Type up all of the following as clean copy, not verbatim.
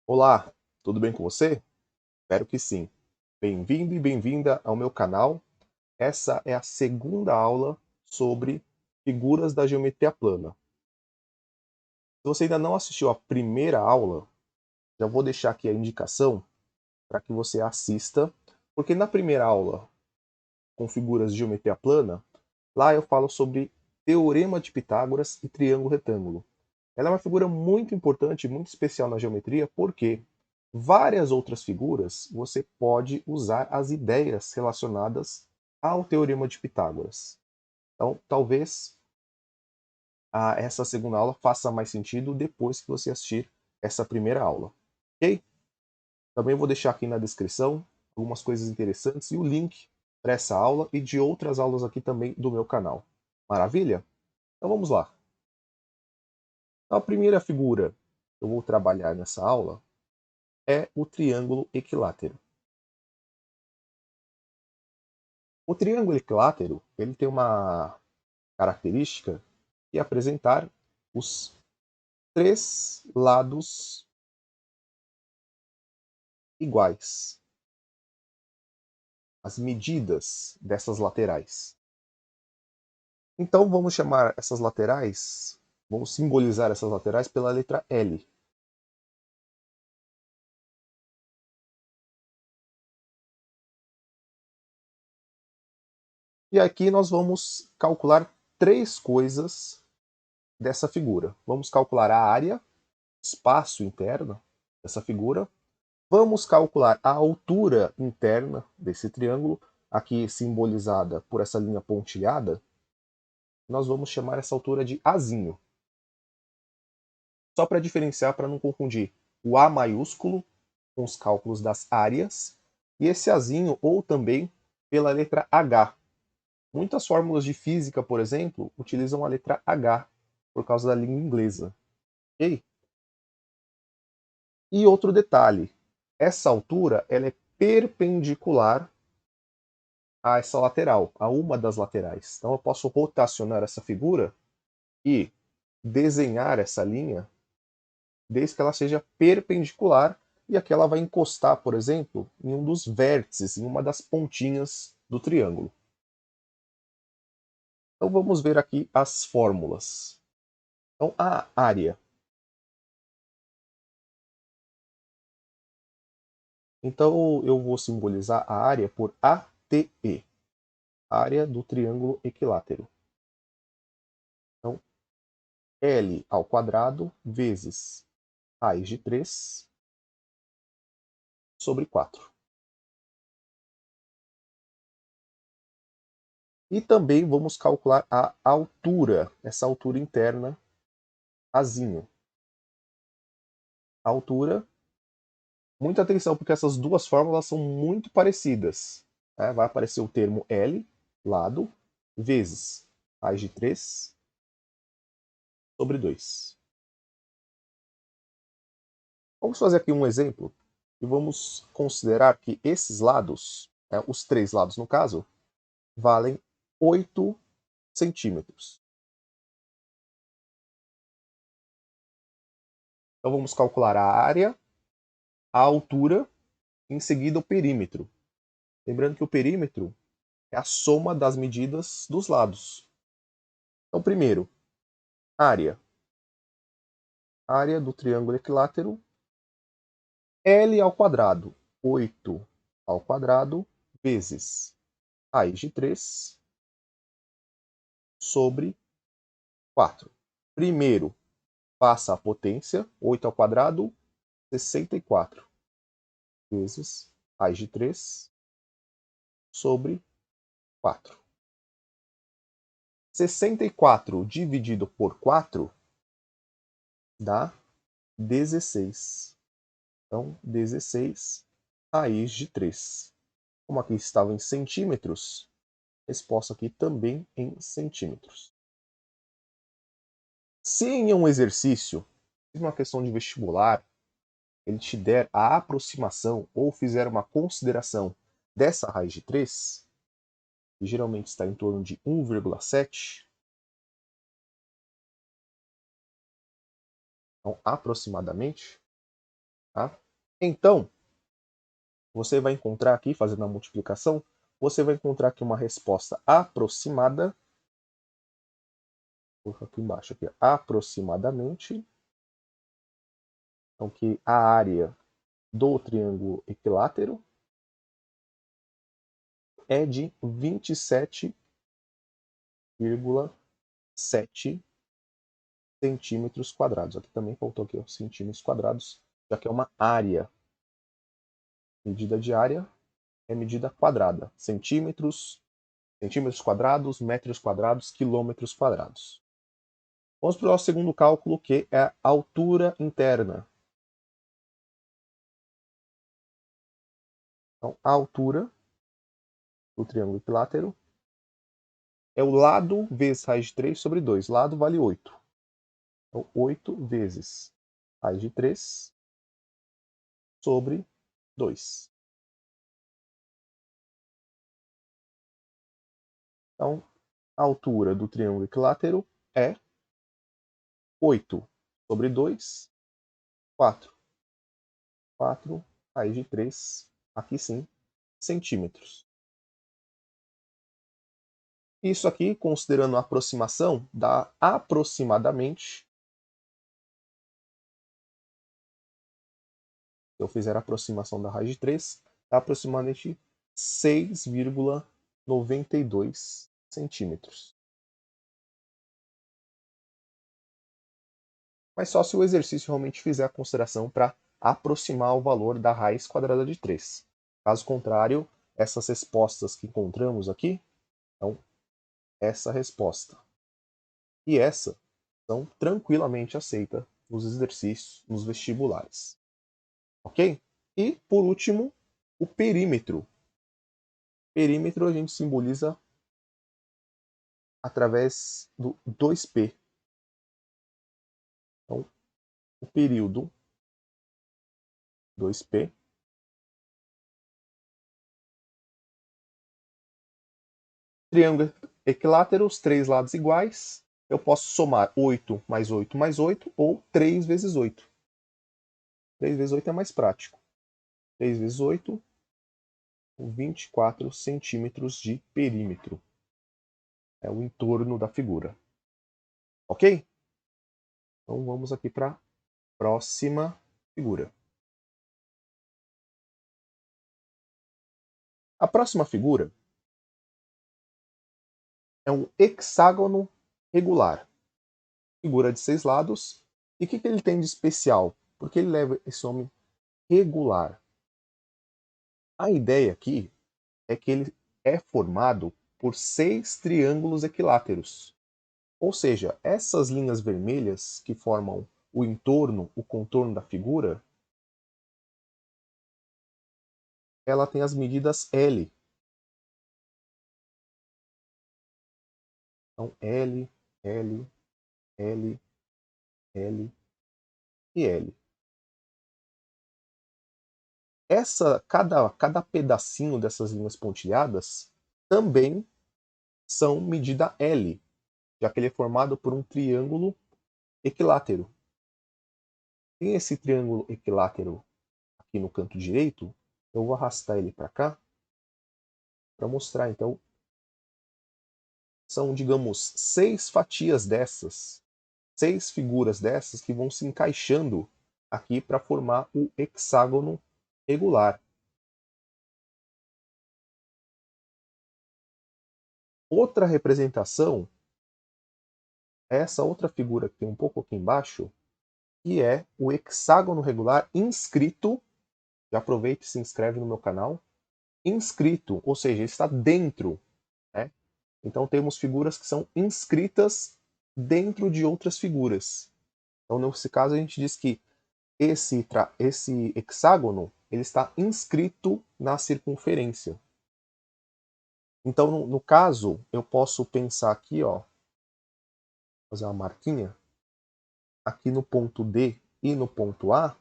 Olá, tudo bem com você? Espero que sim. Bem-vindo e bem-vinda ao meu canal. Essa é a segunda aula sobre figuras da geometria plana. Se você ainda não assistiu a primeira aula, já vou deixar aqui a indicação para que você assista, porque na primeira aula, com figuras de geometria plana, lá eu falo sobre teorema de Pitágoras e triângulo retângulo. Ela é uma figura muito importante, muito especial na geometria, porque várias outras figuras você pode usar as ideias relacionadas ao teorema de Pitágoras. Então, talvez essa segunda aula faça mais sentido depois que você assistir essa primeira aula. Ok? Também vou deixar aqui na descrição algumas coisas interessantes e o link para essa aula e de outras aulas aqui também do meu canal. Maravilha? Então vamos lá. A primeira figura que eu vou trabalhar nessa aula é o triângulo equilátero. O triângulo equilátero ele tem uma característica que é apresentar os três lados iguais, as medidas dessas laterais. Então vamos chamar essas laterais, vamos simbolizar essas laterais pela letra L. E aqui nós vamos calcular três coisas dessa figura. Vamos calcular a área, espaço interno dessa figura. Vamos calcular a altura interna desse triângulo, aqui simbolizada por essa linha pontilhada. Nós vamos chamar essa altura de Azinho. Só para diferenciar, para não confundir o A maiúsculo com os cálculos das áreas e esse Azinho, ou também pela letra H. Muitas fórmulas de física, por exemplo, utilizam a letra H por causa da língua inglesa. Ok? E outro detalhe, essa altura ela é perpendicular a essa lateral, a uma das laterais. Então eu posso rotacionar essa figura e desenhar essa linha desde que ela seja perpendicular e aqui ela vai encostar, por exemplo, em um dos vértices, em uma das pontinhas do triângulo. Então vamos ver aqui as fórmulas. Então a área. Então eu vou simbolizar a área por ATE, área do triângulo equilátero. Então L ao quadrado vezes raiz de 3 sobre 4. E também vamos calcular a altura, essa altura interna, Azinho. A altura, muita atenção, porque essas duas fórmulas são muito parecidas. Né? Vai aparecer o termo L, lado, vezes raiz de 3 sobre 2. Vamos fazer aqui um exemplo e vamos considerar que esses lados, os três lados no caso, valem 8 centímetros. Então vamos calcular a área, a altura e em seguida o perímetro. Lembrando que o perímetro é a soma das medidas dos lados. Então, primeiro, área. Área do triângulo equilátero, L ao quadrado, 8 ao quadrado, vezes raiz de 3 sobre 4. Primeiro, passa a potência, 8 ao quadrado, 64, vezes raiz de 3 sobre 4. 64 dividido por 4 dá 16. Então, 16 raiz de 3. Como aqui estava em centímetros, exposto aqui também em centímetros. Se em um exercício, em uma questão de vestibular, ele te der a aproximação ou fizer uma consideração dessa raiz de 3, que geralmente está em torno de 1,7, então aproximadamente, Tá? Então, você vai encontrar aqui, fazendo a multiplicação, você vai encontrar aqui uma resposta aproximada. Vou colocar aqui embaixo, aqui, aproximadamente. Então, que a área do triângulo equilátero é de 27,7 centímetros quadrados. Aqui também faltou aqui, ó, centímetros quadrados, já que é uma área. Medida de área é medida quadrada. Centímetros, centímetros quadrados, metros quadrados, quilômetros quadrados. Vamos para o segundo cálculo, que é a altura interna. Então, a altura do triângulo equilátero é o lado vezes raiz de 3 sobre 2. Lado vale 8. Então, 8 vezes raiz de 3 sobre 2. Então, a altura do triângulo equilátero é 8 sobre 2, 4. 4 raiz de 3, aqui sim, centímetros. Isso aqui, considerando a aproximação, dá aproximadamente, se eu fizer a aproximação da raiz de 3, dá aproximadamente 6,92 centímetros. Mas só se o exercício realmente fizer a consideração para aproximar o valor da raiz quadrada de 3. Caso contrário, essas respostas que encontramos aqui, então, essa resposta e essa são tranquilamente aceitas nos exercícios, nos vestibulares. Ok? E, por último, o perímetro. Perímetro a gente simboliza através do 2P. Então, o período 2P triângulo equilátero, os três lados iguais. Eu posso somar 8 mais 8 mais 8 ou 3 vezes 8. 3 vezes 8 é mais prático. 3 vezes 8, 24 centímetros de perímetro. É o entorno da figura. Ok? Então vamos aqui para a próxima figura. A próxima figura é um hexágono regular. Figura de 6 lados. E o que ele tem de especial? Porque ele leva esse nome regular. A ideia aqui é que ele é formado por 6 triângulos equiláteros. Ou seja, essas linhas vermelhas que formam o entorno, o contorno da figura, ela tem as medidas L. Então, L, L, L, L e L. Cada pedacinho dessas linhas pontilhadas também são medida L, já que ele é formado por um triângulo equilátero. Tem esse triângulo equilátero aqui no canto direito, eu vou arrastar ele para cá para mostrar. Então, são, digamos, 6 fatias dessas, 6 figuras dessas que vão se encaixando aqui para formar o hexágono regular. Outra representação é essa outra figura que tem um pouco aqui embaixo, que é o hexágono regular inscrito. Já aproveita e se inscreve no meu canal. Inscrito, ou seja, está dentro, né? Então temos figuras que são inscritas dentro de outras figuras. Então, nesse caso, a gente diz que esse hexágono ele está inscrito na circunferência. Então, no caso, eu posso pensar aqui, ó, fazer uma marquinha, aqui no ponto D e no ponto A,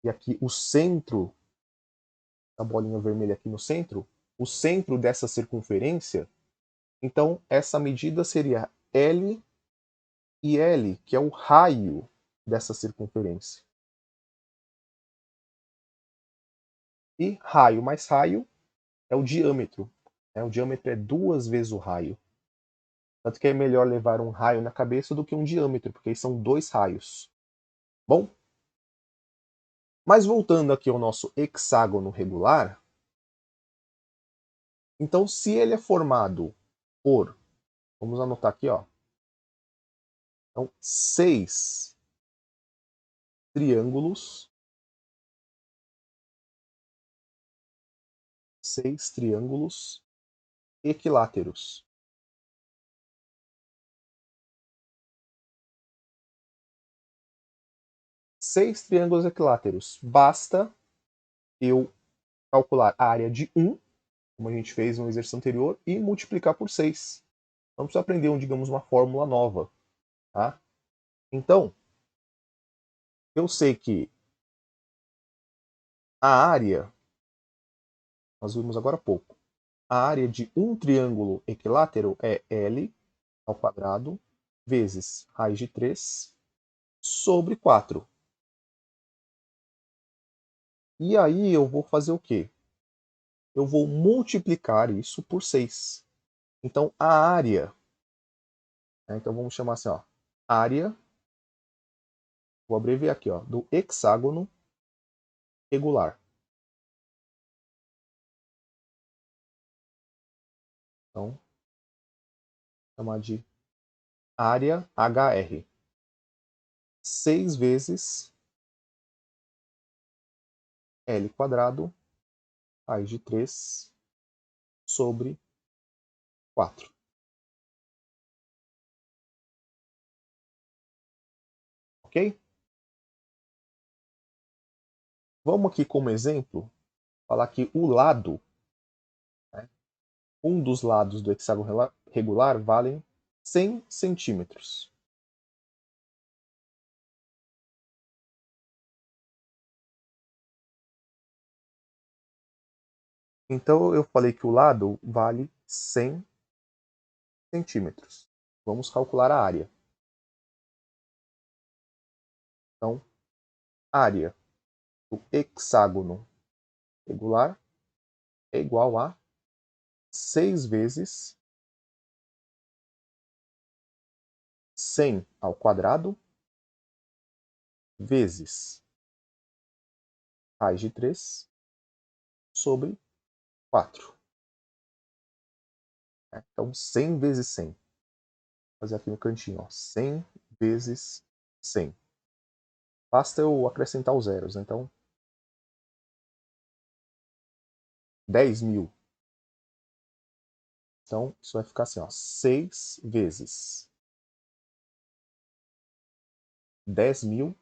e aqui o centro, a bolinha vermelha aqui no centro, o centro dessa circunferência, então essa medida seria L e L, que é o raio dessa circunferência. E raio mais raio é o diâmetro. Né? O diâmetro é 2 vezes o raio. Tanto que é melhor levar um raio na cabeça do que um diâmetro, porque são 2 raios. Bom, mas voltando aqui ao nosso hexágono regular, então se ele é formado por, vamos anotar aqui, ó, então 6 triângulos, 6 triângulos equiláteros. Seis triângulos equiláteros. Basta eu calcular a área de um, como a gente fez no exercício anterior, e multiplicar por 6. Não precisa aprender, digamos, uma fórmula nova. Tá? Então, eu sei que a área, nós vimos agora há pouco, a área de um triângulo equilátero é L ao quadrado vezes raiz de 3 sobre 4. E aí eu vou fazer o quê? Eu vou multiplicar isso por 6. Então, a área, né, então vamos chamar assim, ó, área, vou abreviar aqui, ó, do hexágono regular. Então, chamar de área HR. 6 vezes L quadrado, raiz de 3 sobre 4. Ok? Vamos aqui como exemplo falar que o lado, né, um dos lados do hexágono regular valem 100 centímetros. Então eu falei que o lado vale 100 centímetros. Vamos calcular a área. Então, área do hexágono regular é igual a 6 vezes 100 ao quadrado vezes raiz de 3 sobre 4. Então, 100 vezes 100. Vou fazer aqui no cantinho, ó, 100 vezes 100. Basta eu acrescentar os zeros, né? Então 10.000. Então isso vai ficar assim, ó, 6 vezes 10.000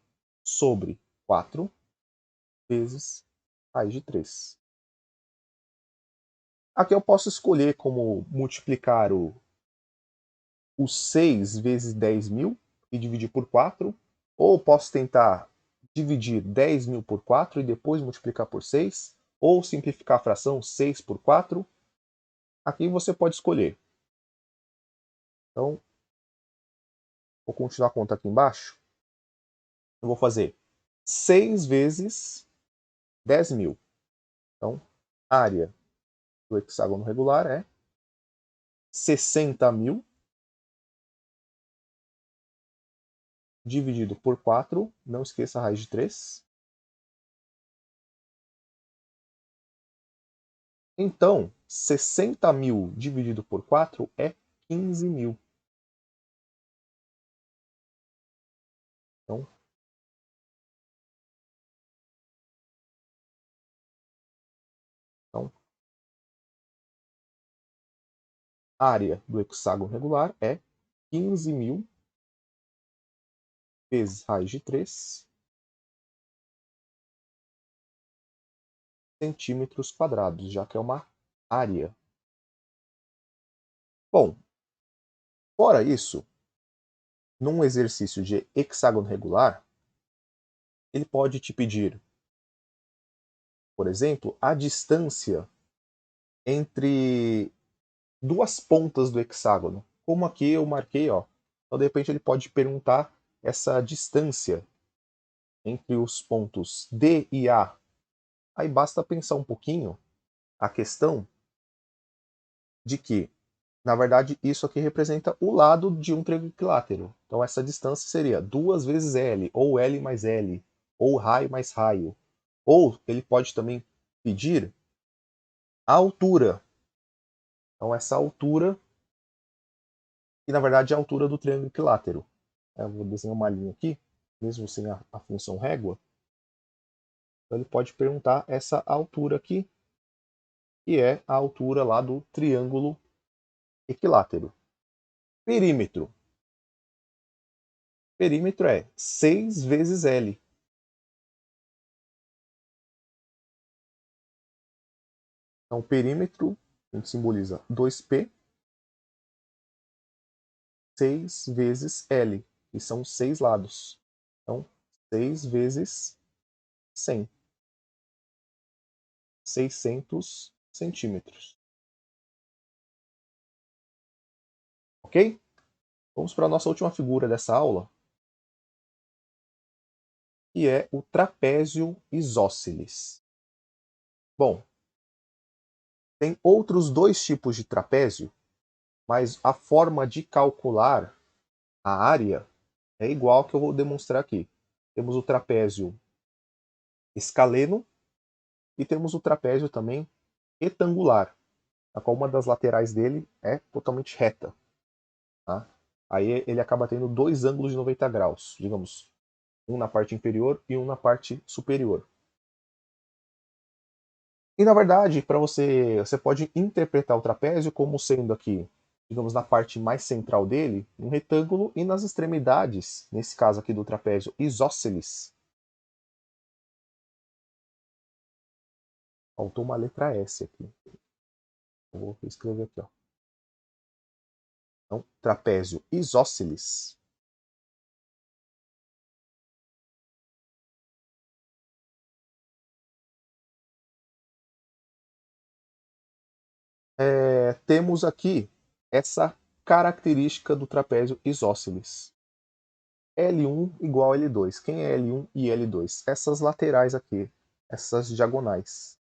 sobre 4 vezes raiz de 3. Aqui eu posso escolher como multiplicar o 6 vezes 10.000 e dividir por 4, ou posso tentar dividir 10.000 por 4 e depois multiplicar por 6, ou simplificar a fração 6 por 4. Aqui você pode escolher. Então, vou continuar a conta aqui embaixo. Eu vou fazer 6 vezes 10.000. Então, a área do hexágono regular é 60.000 dividido por 4. Não esqueça a raiz de 3. Então, 60.000 dividido por 4 é 15.000. Então, então, a área do hexágono regular é 15.000 vezes raiz de 3 centímetros quadrados, já que é uma área. Bom, fora isso, num exercício de hexágono regular, ele pode te pedir, por exemplo, a distância entre duas pontas do hexágono. Como aqui eu marquei, ó. Então, de repente, ele pode perguntar essa distância entre os pontos D e A. Aí basta pensar um pouquinho a questão de que, na verdade, isso aqui representa o lado de um triângulo equilátero. Então essa distância seria 2 vezes L, ou L mais L, ou raio mais raio. Ou ele pode também pedir a altura. Então essa altura, que na verdade é a altura do triângulo equilátero. Eu vou desenhar uma linha aqui, mesmo sem a função régua. Então ele pode perguntar essa altura aqui, que é a altura lá do triângulo equilátero. Perímetro. Perímetro é 6 vezes L. Então, o perímetro, a gente simboliza 2P, 6 vezes L, que são 6 lados. Então, 6 vezes 100. 600 centímetros. Ok? Vamos para a nossa última figura dessa aula, que é o trapézio isósceles. Bom, tem outros dois tipos de trapézio, mas a forma de calcular a área é igual ao que eu vou demonstrar aqui. Temos o trapézio escaleno e temos o trapézio também retangular, a qual uma das laterais dele é totalmente reta. Tá? Aí ele acaba tendo dois ângulos de 90 graus, digamos, um na parte inferior e um na parte superior. E na verdade, para você pode interpretar o trapézio como sendo aqui, digamos, na parte mais central dele, um retângulo, e nas extremidades, nesse caso aqui do trapézio isósceles, faltou uma letra S aqui. Eu vou escrever aqui, ó. Então, trapézio isósceles temos aqui essa característica do trapézio isósceles. L1 igual a L2. Quem é L1 e L2? Essas laterais aqui, essas diagonais.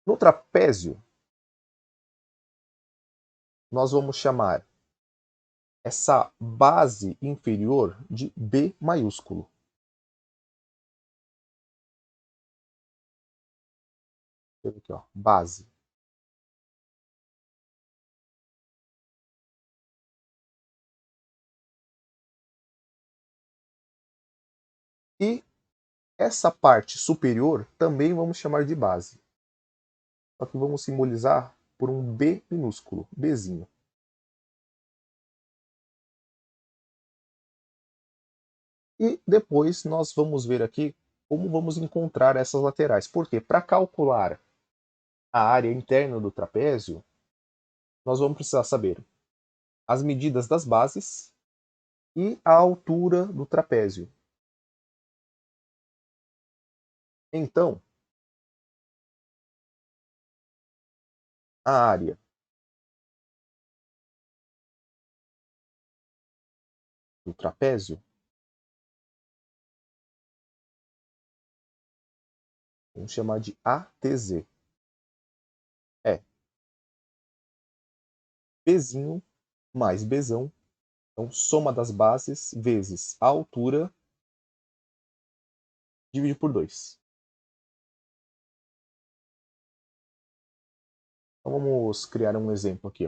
No trapézio, nós vamos chamar essa base inferior de B maiúsculo. Aqui, ó, base. E essa parte superior também vamos chamar de base. Só que vamos simbolizar por um B minúsculo, Bzinho. E depois nós vamos ver aqui como vamos encontrar essas laterais. Porque para calcular a área interna do trapézio, nós vamos precisar saber as medidas das bases e a altura do trapézio. Então, a área do trapézio, vamos chamar de ATZ, é Bzinho mais Bzão, então soma das bases vezes a altura dividido por 2. Então vamos criar um exemplo aqui.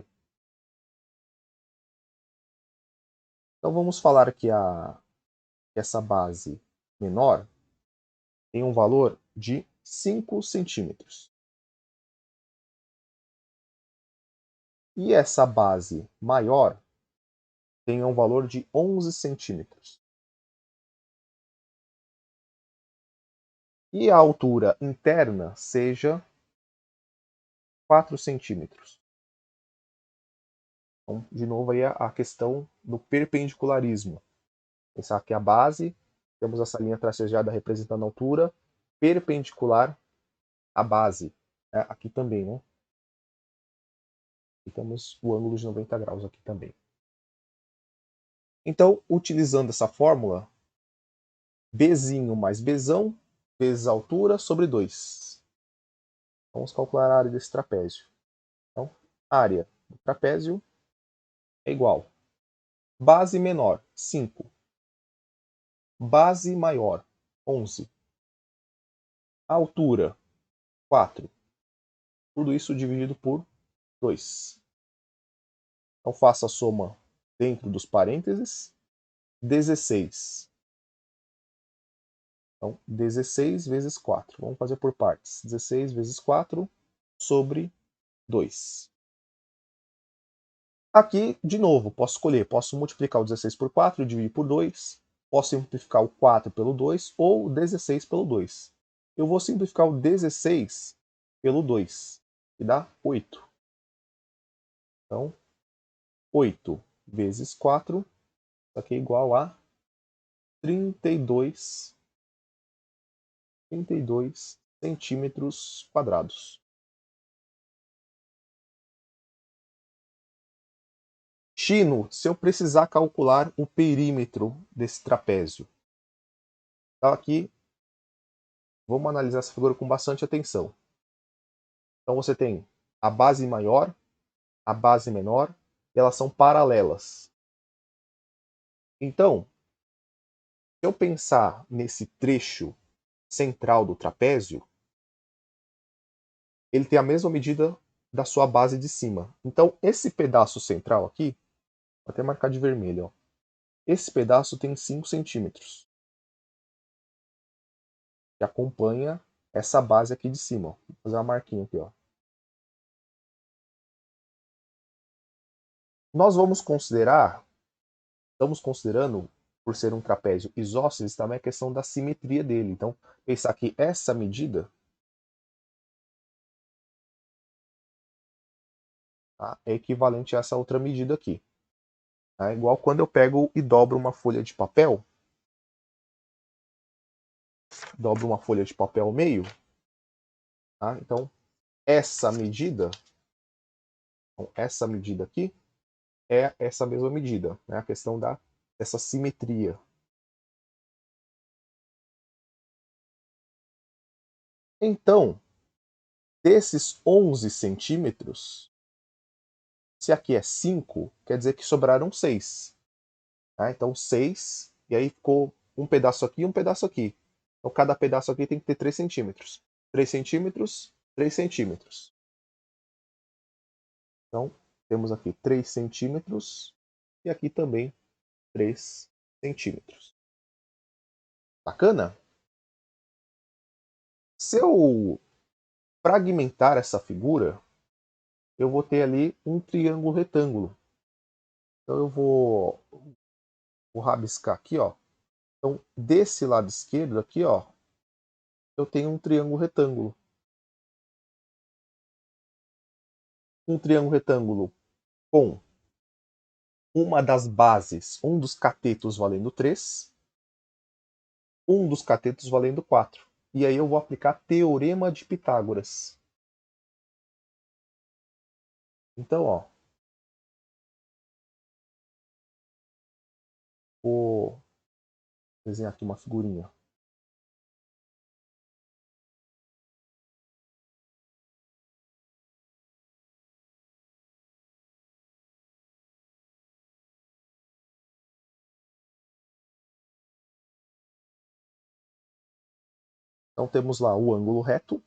Então vamos falar que essa base menor tem um valor de 5 centímetros. E essa base maior tem um valor de 11 centímetros. E a altura interna seja 4 centímetros. Então, de novo, aí a questão do perpendicularismo. Pensar que a base, temos essa linha tracejada representando a altura, perpendicular à base. Aqui também, né? E temos o ângulo de 90 graus aqui também. Então, utilizando essa fórmula, Bzinho mais Bzão, vezes a altura, sobre 2. Vamos calcular a área desse trapézio. Então, a área do trapézio é igual. Base menor, 5. Base maior, 11. Altura, 4. Tudo isso dividido por 2. Então, faça a soma dentro dos parênteses. 16. Então, 16 vezes 4. Vamos fazer por partes. 16 vezes 4 sobre 2. Aqui, de novo, posso escolher. Posso multiplicar o 16 por 4 e dividir por 2. Posso simplificar o 4 pelo 2 ou o 16 pelo 2. Eu vou simplificar o 16 pelo 2, que dá 8. Então, 8 vezes 4, isso aqui é igual a 32 centímetros quadrados. Chino, se eu precisar calcular o perímetro desse trapézio. Então aqui, vamos analisar essa figura com bastante atenção. Então você tem a base maior, a base menor, e elas são paralelas. Então, se eu pensar nesse trecho central do trapézio, ele tem a mesma medida da sua base de cima. Então, esse pedaço central aqui, vou até marcar de vermelho, ó. Esse pedaço tem 5 centímetros, que acompanha essa base aqui de cima. Ó. Vou fazer uma marquinha aqui. Ó. Nós vamos considerar, estamos considerando, por ser um trapézio isósceles, também a questão da simetria dele. Então, pensar que essa medida, tá, é equivalente a essa outra medida aqui. É igual quando eu pego e dobro uma folha de papel, ao meio, tá? Então essa medida aqui é essa mesma medida, né? A questão dessa simetria. Então, desses 11 centímetros, se aqui é 5, quer dizer que sobraram 6. Tá? Então 6, e aí ficou um pedaço aqui e um pedaço aqui. Então cada pedaço aqui tem que ter 3 centímetros. 3 centímetros, 3 centímetros. Então, temos aqui 3 centímetros e aqui também 3 centímetros. Bacana? Se eu fragmentar essa figura, eu vou ter ali um triângulo retângulo. Então eu vou rabiscar aqui, ó. Então, desse lado esquerdo aqui, ó, eu tenho um triângulo retângulo. Um triângulo retângulo com uma das bases, um dos catetos valendo 3, um dos catetos valendo 4. E aí eu vou aplicar Teorema de Pitágoras. Então, ó, vou desenhar aqui uma figurinha. Então temos lá o ângulo reto.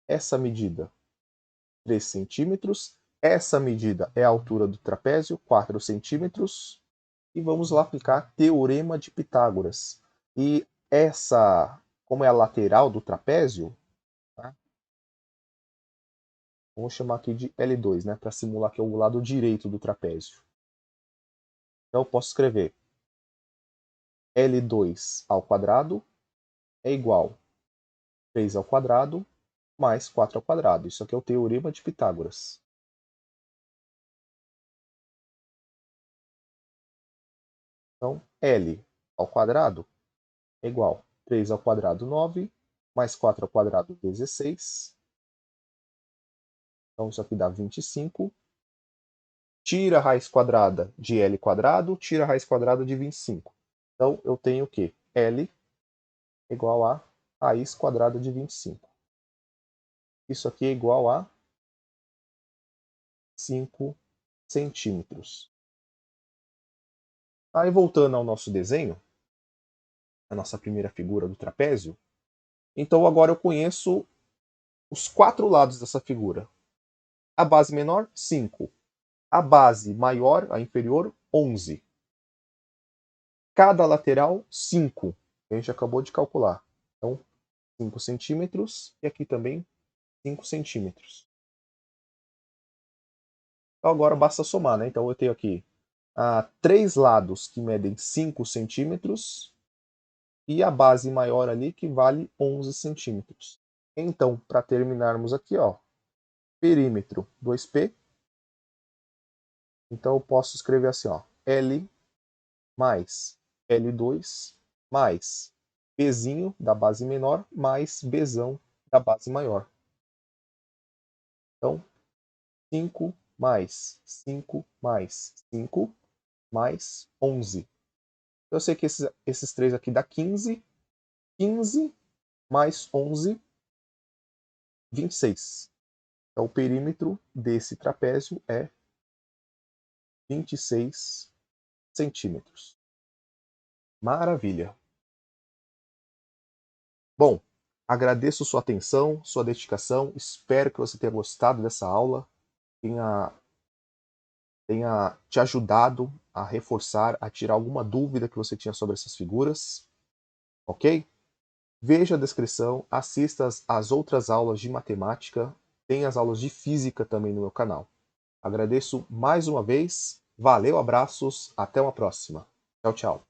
Essa medida, 3 centímetros. Essa medida é a altura do trapézio, 4 centímetros. E vamos lá aplicar Teorema de Pitágoras. E essa, como é a lateral do trapézio, tá? Vamos chamar aqui de L2, né, para simular que é o lado direito do trapézio. Então eu posso escrever L2 ao quadrado é igual a 3 ao quadrado mais 4 ao quadrado. Isso aqui é o Teorema de Pitágoras. Então, L ao quadrado é igual a 3 ao quadrado, 9, mais 4 ao quadrado, 16. Então, isso aqui dá 25. Tira a raiz quadrada de L quadrado, tira a raiz quadrada de 25. Então, eu tenho o quê? L igual a raiz quadrada de 25. Isso aqui é igual a 5 centímetros. Aí, voltando ao nosso desenho, a nossa primeira figura do trapézio, então agora eu conheço os 4 lados dessa figura. A base menor, 5. A base maior, a inferior, 11. Cada lateral, 5. A gente acabou de calcular. Então, 5 centímetros e aqui também 5 centímetros. Então, agora basta somar, né? Então, eu tenho aqui 3 lados que medem 5 centímetros e a base maior ali que vale 11 centímetros. Então, para terminarmos aqui, ó, perímetro 2P. Então, eu posso escrever assim, ó, L mais L2 mais Bzinho da base menor mais Bzão da base maior. Então, 5 mais 5 mais 5 mais 11. Eu sei que esses 3 aqui dá 15. 15 mais 11, 26. Então, o perímetro desse trapézio é 26 centímetros. Maravilha! Bom, agradeço sua atenção, sua dedicação. Espero que você tenha gostado dessa aula, tenha te ajudado a reforçar, a tirar alguma dúvida que você tinha sobre essas figuras, ok? Veja a descrição, assista às outras aulas de matemática, tem as aulas de física também no meu canal. Agradeço mais uma vez, valeu, abraços, até uma próxima. Tchau, tchau.